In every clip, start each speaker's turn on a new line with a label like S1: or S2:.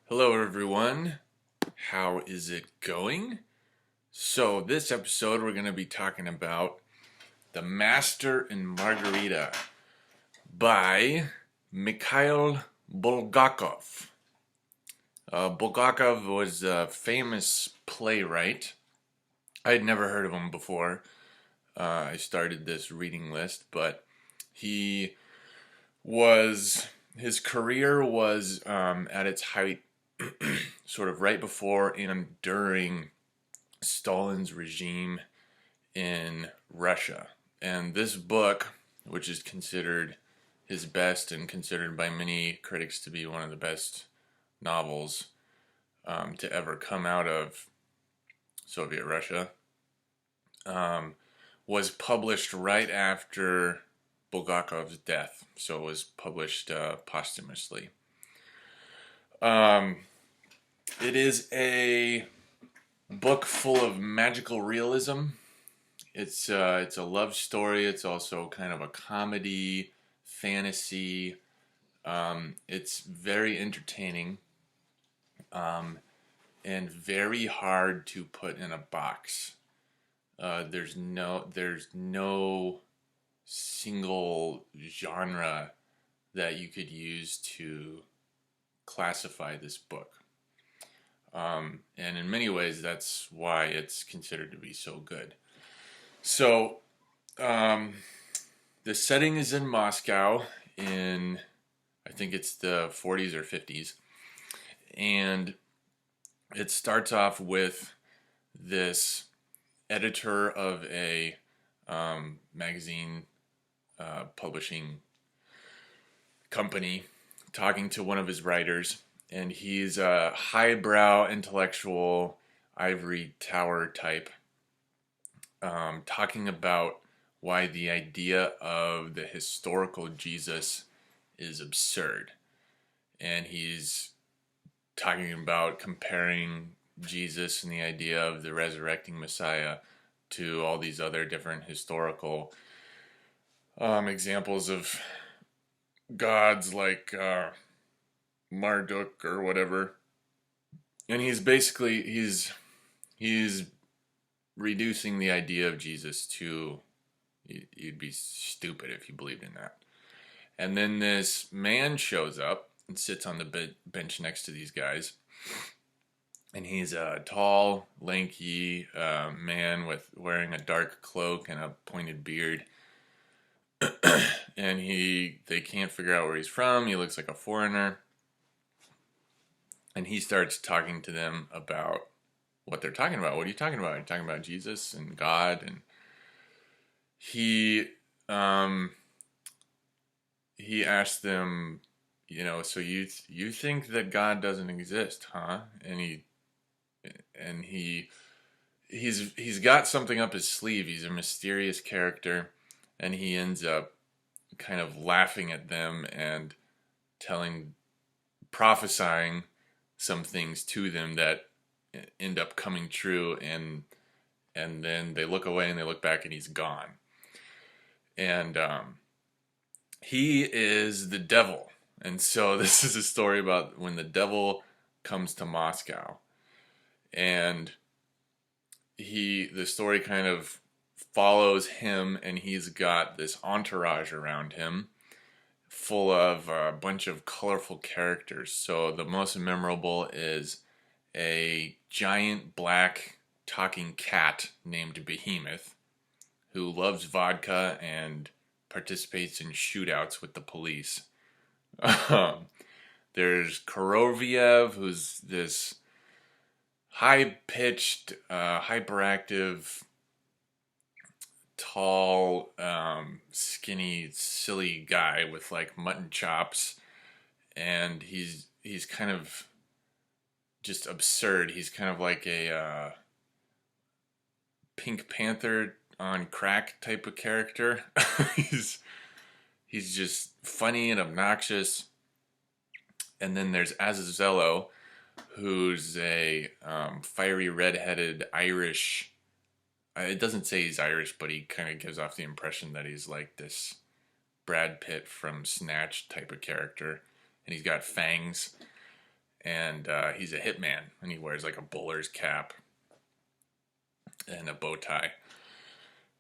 S1: Hello, everyone. How is it going? So, this episode, we're going to be talking about The Master and Margarita by Mikhail Bulgakov. Bulgakov was a famous playwright. I had never heard of him before I started this reading list, but he his career was at its height sort of right before and during Stalin's regime in Russia. And this book, which is considered his best and considered by many critics to be one of the best novels to ever come out of Soviet Russia, was published right after Bulgakov's death. So it was published posthumously. It is a book full of magical realism. It's a love story. It's also kind of a comedy, fantasy. It's very entertaining, and very hard to put in a box. There's no single genre that you could use to classify this book. And in many ways, that's why it's considered to be so good. So, the setting is in Moscow in, I think it's the 40s or 50s. And it starts off with this editor of a magazine publishing company talking to one of his writers. And he's a highbrow, intellectual, ivory tower type, talking about why the idea of the historical Jesus is absurd. And he's talking about comparing Jesus and the idea of the resurrecting Messiah to all these other different historical examples of gods like Marduk or whatever. And he's basically he's reducing the idea of Jesus to, you'd be stupid if you believed in that. And then this man shows up and sits on the bench next to these guys. And he's a tall, lanky man with wearing a dark cloak and a pointed beard. And they can't figure out where he's from. He looks like a foreigner. And he starts talking to them about what they're talking about. What are you talking about? You're talking about Jesus and God. And he asked them, so you think that God doesn't exist, huh? And he's got something up his sleeve. He's a mysterious character, and he ends up kind of laughing at them and prophesying some things to them that end up coming true, and then they look away and they look back and he's gone. And he is the devil. And so this is a story about when the devil comes to Moscow. And the story kind of follows him, and he's got this entourage around him full of a bunch of colorful characters. So the most memorable is a giant black talking cat named Behemoth, who loves vodka and participates in shootouts with the police. There's Koroviev, who's this high-pitched, hyperactive, tall, skinny, silly guy with like mutton chops, and he's kind of just absurd. He's kind of like a Pink Panther on crack type of character. he's just funny and obnoxious. And then there's Azazello, who's a fiery red-headed Irish. It doesn't say he's Irish, but he kind of gives off the impression that he's like this Brad Pitt from Snatch type of character. And he's got fangs. and he's a hitman, and he wears like a bowler's cap and a bow tie.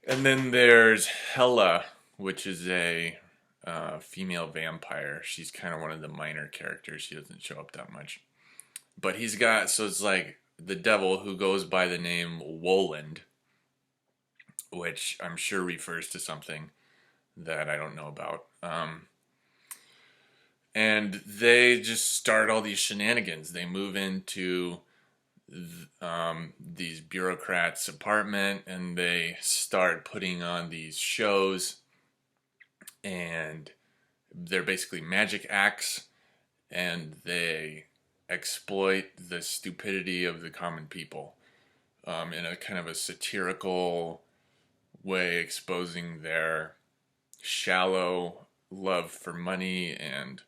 S1: And then there's Hela, which is a female vampire. She's kind of one of the minor characters. She doesn't show up that much. But he's got, so it's like the devil who goes by the name Woland, which I'm sure refers to something that I don't know about. And they just start all these shenanigans. They move into these bureaucrats' apartment, and they start putting on these shows, and they're basically magic acts, and they exploit the stupidity of the common people in a kind of a satirical way, exposing their shallow love for money and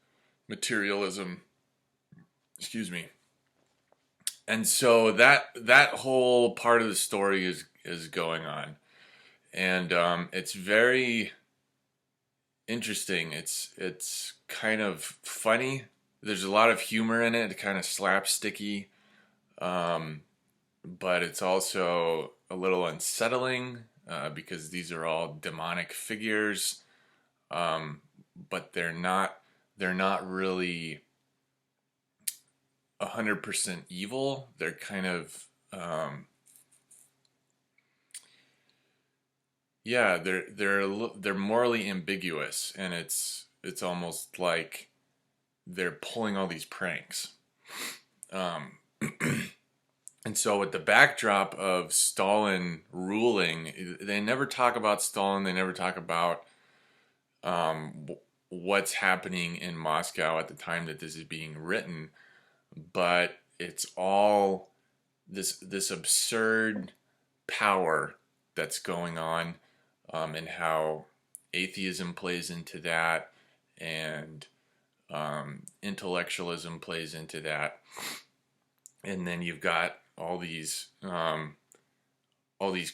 S1: materialism. Excuse me. And so that whole part of the story is going on, and it's very interesting. It's kind of funny. There's a lot of humor in it, kind of slapsticky, but it's also a little unsettling because these are all demonic figures, but they're not really 100% evil. They're kind of they're morally ambiguous, and it's almost like they're pulling all these pranks. And so with the backdrop of Stalin ruling, they never talk about Stalin. They never talk about what's happening in Moscow at the time that this is being written. But it's all this absurd power that's going on, and how atheism plays into that, and intellectualism plays into that, and then you've got all these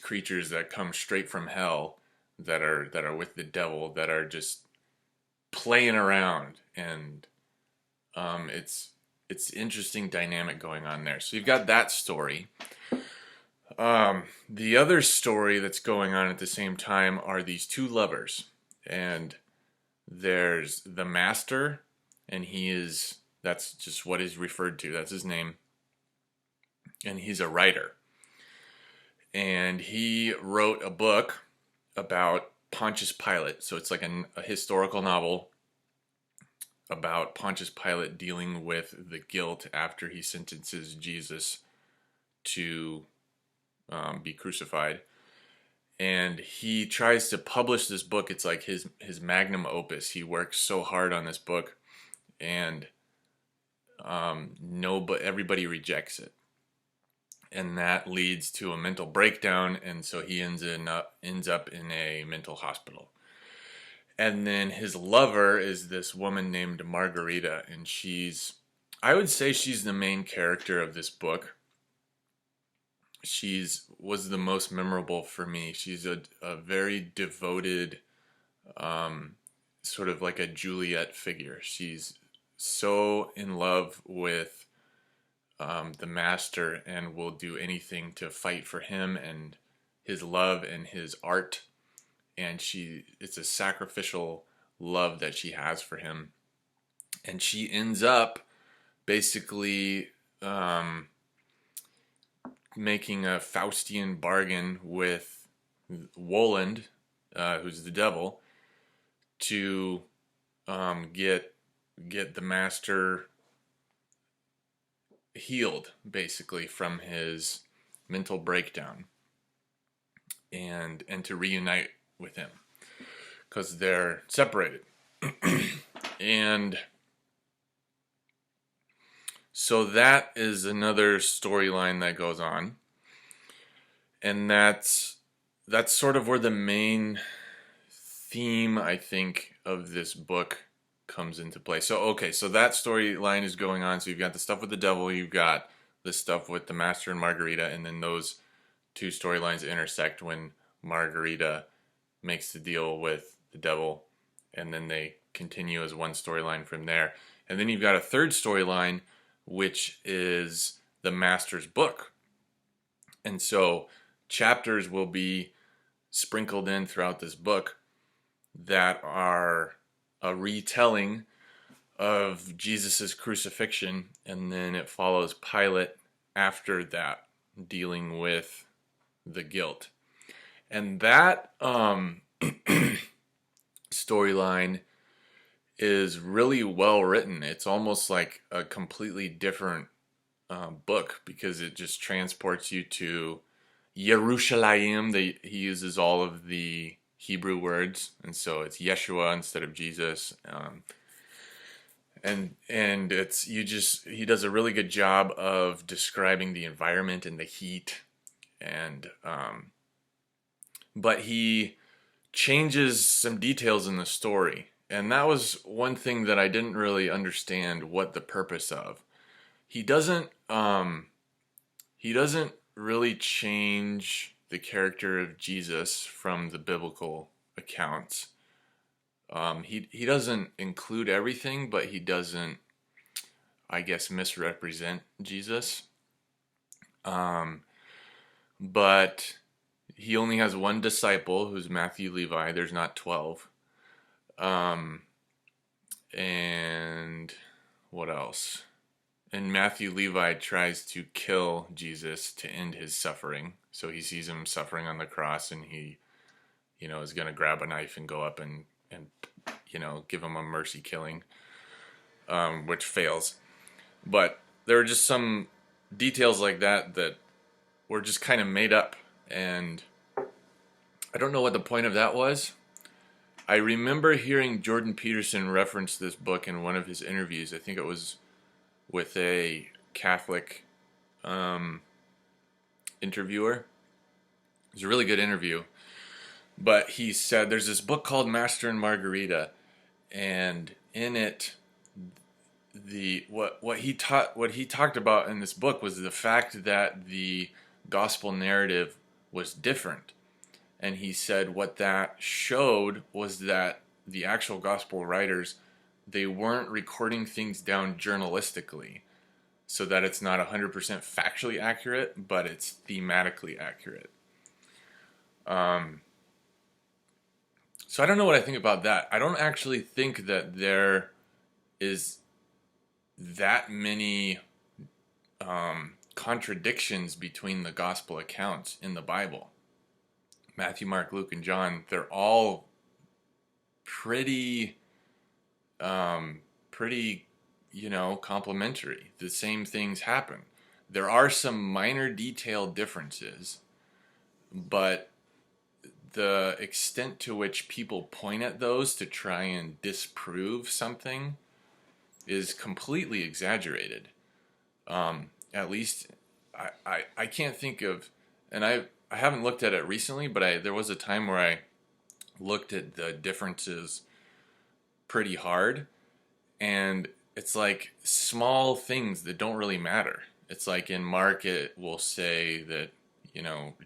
S1: creatures that come straight from hell that are with the devil, that are just playing around, and it's interesting dynamic going on there. So you've got that story. The other story that's going on at the same time are these two lovers, and there's the Master, and that's just what he's referred to. That's his name. And he's a writer. And he wrote a book about Pontius Pilate. So it's like a historical novel about Pontius Pilate dealing with the guilt after he sentences Jesus to be crucified. And he tries to publish this book. It's like his magnum opus. He works so hard on this book, and but everybody rejects it. And that leads to a mental breakdown, and so he ends up in a mental hospital. And then his lover is this woman named Margarita, and I would say she's the main character of this book. Was the most memorable for me. She's a very devoted, sort of like a Juliet figure. She's so in love with the Master, and will do anything to fight for him and his love and his art. And it's a sacrificial love that she has for him. And she ends up basically making a Faustian bargain with Woland, who's the devil, to get the Master healed, basically, from his mental breakdown, and to reunite with him, because they're separated. And so that is another storyline that goes on, and that's sort of where the main theme, I think, of this book comes into play. So that storyline is going on. So you've got the stuff with the devil, you've got the stuff with the Master and Margarita, and then those two storylines intersect when Margarita makes the deal with the devil, and then they continue as one storyline from there. And then you've got a third storyline which is the master's book. And so chapters will be sprinkled in throughout this book that are a retelling of Jesus's crucifixion, and then it follows Pilate after that, dealing with the guilt. And that storyline is really well written. It's almost like a completely different book, because it just transports you to Yerushalayim. He uses all of the Hebrew words, and so it's Yeshua instead of Jesus. And it's he does a really good job of describing the environment and the heat, and but he changes some details in the story, and that was one thing that I didn't really understand what the purpose of. He doesn't really change the character of Jesus from the biblical accounts. He doesn't include everything, but he doesn't, I guess, misrepresent Jesus. But he only has one disciple, who's Matthew Levi. There's not 12. And what else? And Matthew Levi tries to kill Jesus to end his suffering. So he sees him suffering on the cross, and he, is going to grab a knife and go up and give him a mercy killing, which fails. But there are just some details like that that were just kind of made up, and I don't know what the point of that was. I remember hearing Jordan Peterson reference this book in one of his interviews. I think it was with a Catholic interviewer. It was a really good interview. But he said there's this book called Master and Margarita, and in it, what he talked about in this book was the fact that the gospel narrative was different. And he said what that showed was that the actual gospel writers, they weren't recording things down journalistically, so that it's not 100% factually accurate, but it's thematically accurate. So I don't know what I think about that. I don't actually think that there is that many contradictions between the gospel accounts in the Bible. Matthew, Mark, Luke, and John, they're all pretty complementary. The same things happen. There are some minor detail differences, but the extent to which people point at those to try and disprove something is completely exaggerated. At least I can't think of, and I haven't looked at it recently, but there was a time where I looked at the differences pretty hard, and it's like small things that don't really matter. It's like in Mark, it will say that,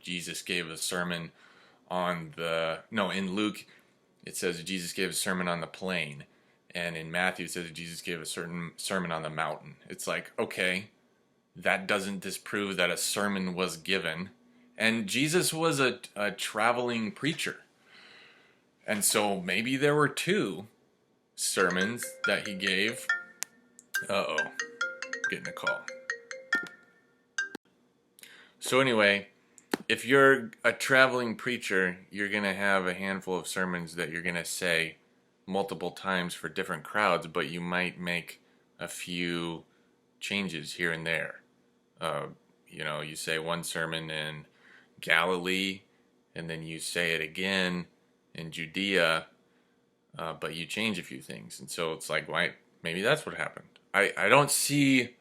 S1: Jesus gave a sermon in Luke, it says Jesus gave a sermon on the plain. And in Matthew, it says Jesus gave a certain sermon on the mountain. It's like, okay, that doesn't disprove that a sermon was given. And Jesus was a traveling preacher. And so maybe there were 2 sermons that he gave. Getting a call. So anyway, if you're a traveling preacher, you're going to have a handful of sermons that you're going to say multiple times for different crowds, but you might make a few changes here and there. You say one sermon in Galilee, and then you say it again in Judea, but you change a few things. And so it's like, why? Maybe that's what happened. I don't see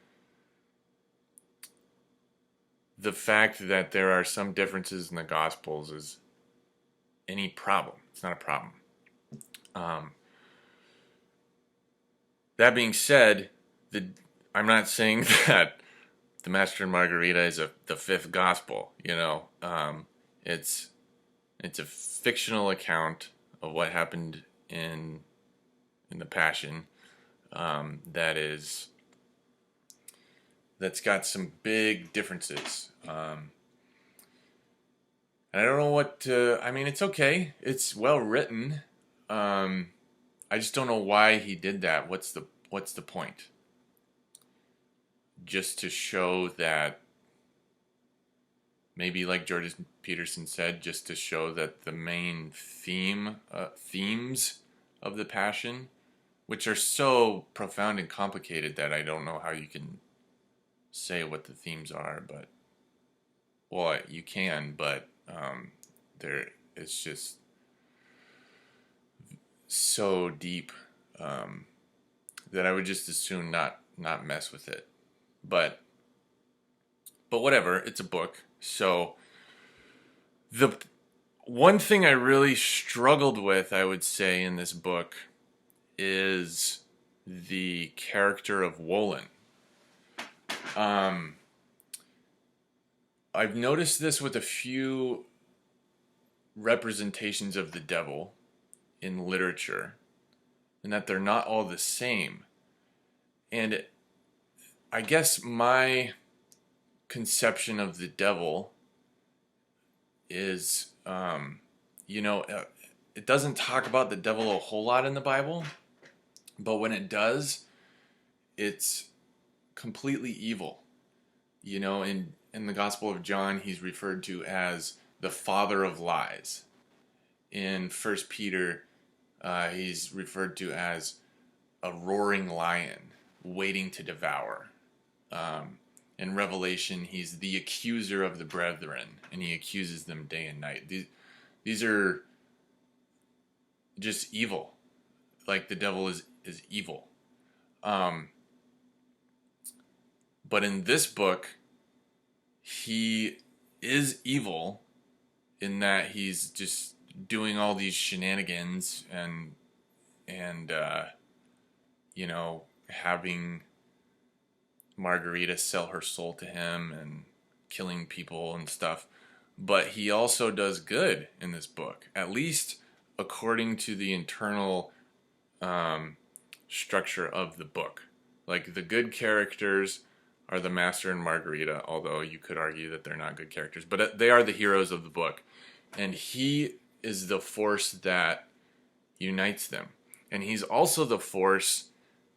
S1: the fact that there are some differences in the Gospels is any problem. It's not a problem. That being said, I'm not saying that the Master and Margarita is the 5th Gospel. It's a fictional account of what happened in the Passion. That is that's got some big differences. And I don't know what to, I mean, it's okay. It's well written. I just don't know why he did that. What's the point? Just to show that, maybe like Jordan Peterson said, just to show that the main themes of the Passion, which are so profound and complicated that I don't know how you can say what the themes are, but, well, you can, but it's just so deep that I would just as soon not mess with it. But whatever, it's a book. So the one thing I really struggled with, I would say, in this book is the character of Wolin. I've noticed this with a few representations of the devil in literature, and that they're not all the same. And I guess my conception of the devil is, it doesn't talk about the devil a whole lot in the Bible, but when it does, it's completely evil. In the Gospel of John, he's referred to as the father of lies. In 1 Peter, he's referred to as a roaring lion waiting to devour. In Revelation, he's the accuser of the brethren, and he accuses them day and night. These are just evil. Like, the devil is evil. But in this book, he is evil in that he's just doing all these shenanigans and having Margarita sell her soul to him and killing people and stuff. But he also does good in this book, at least according to the internal structure of the book. Like, the good characters are the Master and Margarita, although you could argue that they're not good characters, but they are the heroes of the book. And he is the force that unites them. And he's also the force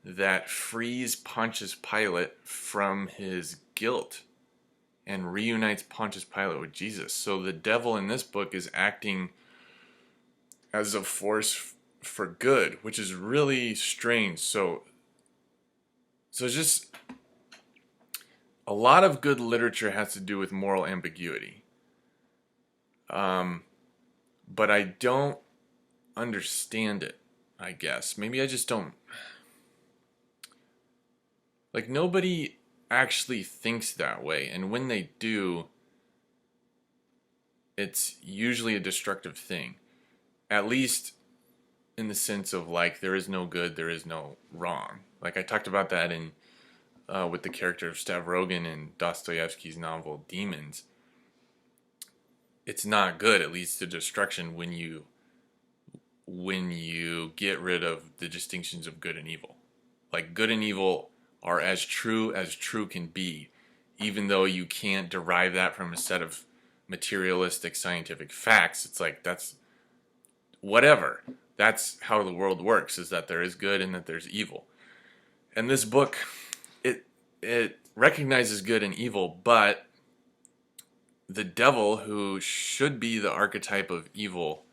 S1: that frees Pontius Pilate from his guilt and reunites Pontius Pilate with Jesus. So the devil in this book is acting as a force for good, which is really strange. So just a lot of good literature has to do with moral ambiguity. But I don't understand it, I guess. Maybe I just don't. Like, nobody actually thinks that way. And when they do, it's usually a destructive thing. At least in the sense of, like, there is no good, there is no wrong. Like, I talked about that in with the character of Stavrogin in Dostoevsky's novel Demons. It's not good. It leads to destruction when you get rid of the distinctions of good and evil. Like, good and evil are as true can be, even though you can't derive that from a set of materialistic scientific facts. It's like, that's whatever. That's how the world works, is that there is good and that there's evil. And this book, it recognizes good and evil, but the devil, who should be the archetype of evil,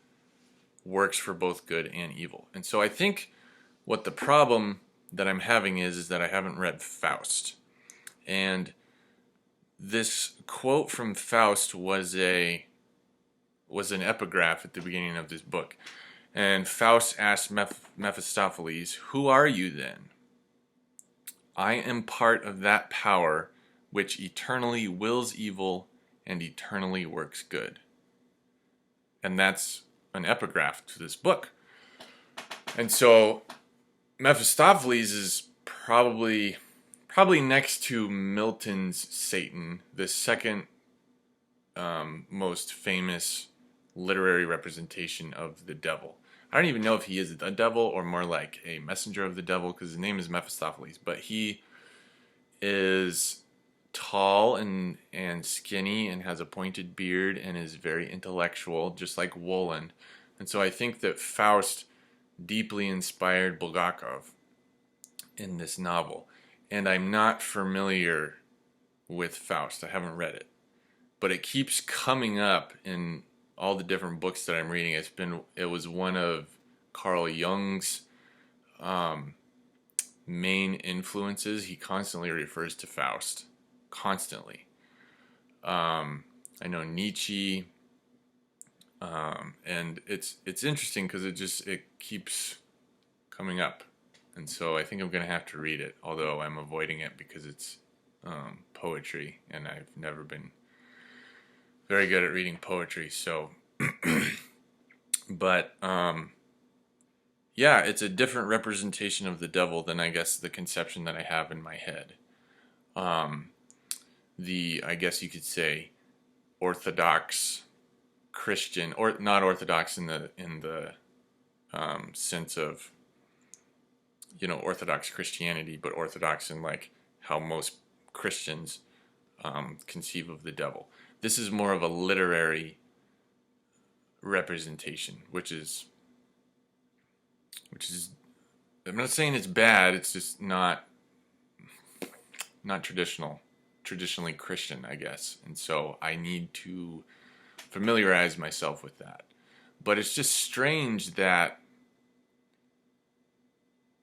S1: works for both good and evil. And so I think what the problem that I'm having is that I haven't read Faust. And this quote from Faust was an epigraph at the beginning of this book. And Faust asked Mephistopheles, "Who are you then?" "I am part of that power which eternally wills evil and eternally works good." And that's an epigraph to this book. And so Mephistopheles is probably next to Milton's Satan, the second most famous literary representation of the devil. I don't even know if he is the devil or more like a messenger of the devil, because his name is Mephistopheles, but he is tall and skinny and has a pointed beard and is very intellectual, just like Woland. And so I think that Faust deeply inspired Bulgakov in this novel. And I'm not familiar with Faust. I haven't read it. But it keeps coming up in all the different books that I'm reading. It was one of Carl Jung's main influences. He constantly refers to Faust. Constantly. I know Nietzsche, and it's interesting because it keeps coming up, and so I think I'm gonna have to read it. Although I'm avoiding it because it's poetry, and I've never been very good at reading poetry. So, but yeah, it's a different representation of the devil than I guess the conception that I have in my head. I guess you could say, Orthodox Christian, or not Orthodox in the sense of, Orthodox Christianity, but Orthodox in like how most Christians conceive of the devil. This is more of a literary representation, which is I'm not saying it's bad. It's just not traditionally Christian, I guess. And so I need to familiarize myself with that. But it's just strange that,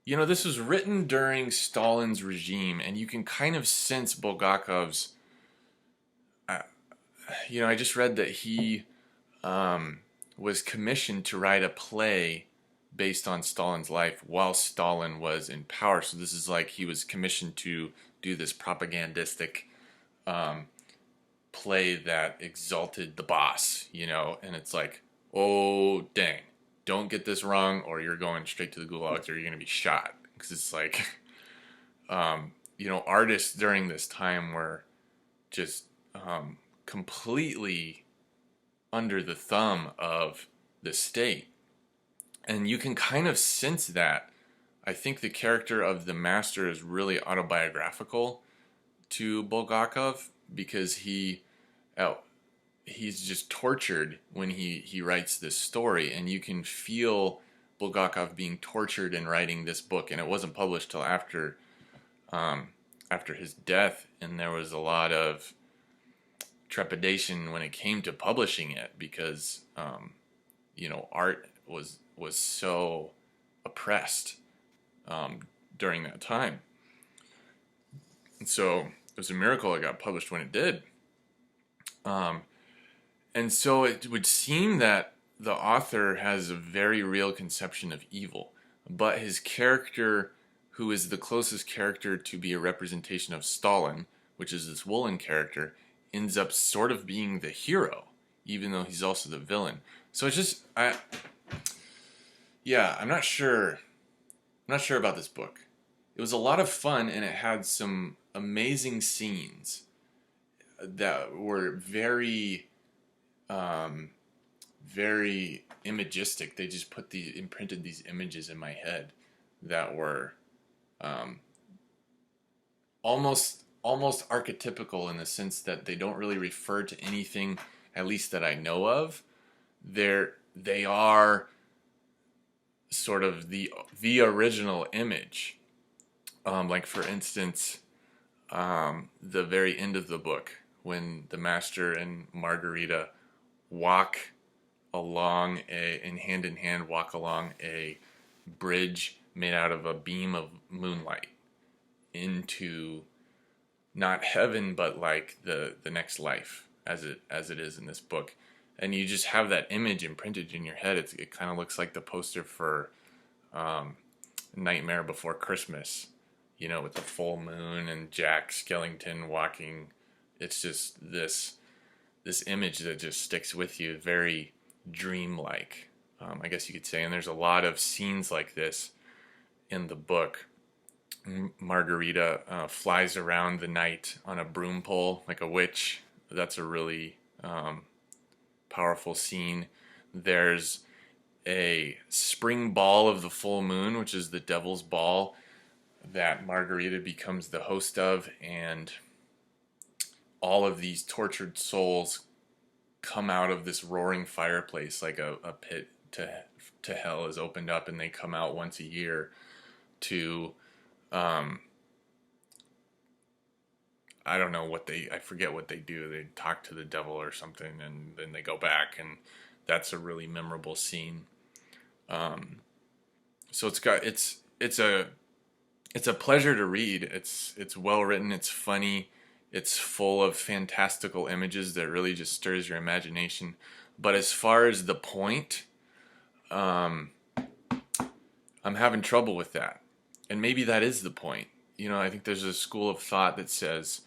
S1: this was written during Stalin's regime, and you can kind of sense Bulgakov's, I just read that he was commissioned to write a play based on Stalin's life while Stalin was in power. So this is like he was commissioned to do this propagandistic play that exalted the boss, and it's like, oh, dang, don't get this wrong or you're going straight to the gulags or you're going to be shot. Because it's like, artists during this time were just completely under the thumb of the state. And you can kind of sense that. I think the character of the master is really autobiographical to Bulgakov because he's just tortured when he writes this story, and you can feel Bulgakov being tortured in writing this book. And it wasn't published till after his death, and there was a lot of trepidation when it came to publishing it because art was so oppressed during that time. And so it was a miracle it got published when it did. And so it would seem that the author has a very real conception of evil, but his character, who is the closest character to be a representation of Stalin, which is this Woolen character, ends up sort of being the hero, even though he's also the villain. So it's just, I'm not sure. I'm not sure about this book. It was a lot of fun, and it had some amazing scenes that were very, very imagistic. They just imprinted these images in my head that were almost archetypical in the sense that they don't really refer to anything, at least that I know of. They are sort of the original image. Like for instance, the very end of the book, when the Master and Margarita walk along hand in hand walk along a bridge made out of a beam of moonlight into not heaven, but like the next life, as it is in this book. And you just have that image imprinted in your head. It kind of looks like the poster for Nightmare Before Christmas, with the full moon and Jack Skellington walking. It's just this image that just sticks with you, very dreamlike, I guess you could say. And there's a lot of scenes like this in the book. Margarita flies around the night on a broom pole like a witch. That's a really powerful scene. There's a spring ball of the full moon, which is the devil's ball, that Margarita becomes the host of, and all of these tortured souls come out of this roaring fireplace, like a pit to hell is opened up, and they come out once a year to I don't know I forget what they do. They talk to the devil or something, and then they go back, and that's a really memorable scene. So it's a pleasure to read. It's well written. It's funny. It's full of fantastical images that really just stirs your imagination. But as far as the point, I'm having trouble with that. And maybe that is the point. I think there's a school of thought that says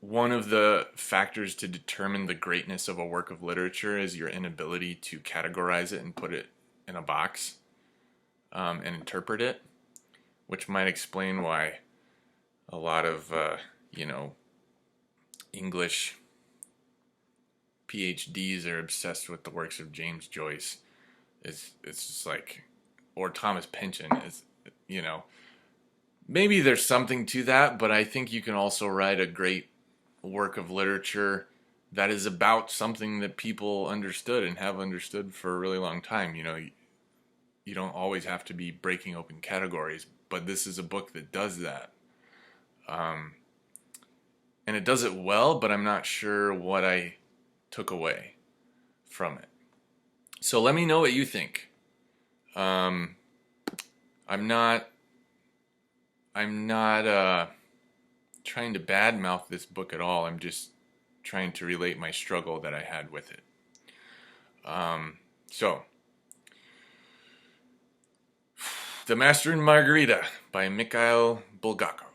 S1: one of the factors to determine the greatness of a work of literature is your inability to categorize it and put it in a box and interpret it, which might explain why a lot of English PhDs are obsessed with the works of James Joyce. It's just like, or Thomas Pynchon is, maybe there's something to that, but I think you can also write a great work of literature that is about something that people understood and have understood for a really long time. You don't always have to be breaking open categories, but this is a book that does that. And it does it well, but I'm not sure what I took away from it. So let me know what you think. I'm not trying to badmouth this book at all. I'm just trying to relate my struggle that I had with it. So, The Master and Margarita by Mikhail Bulgakov.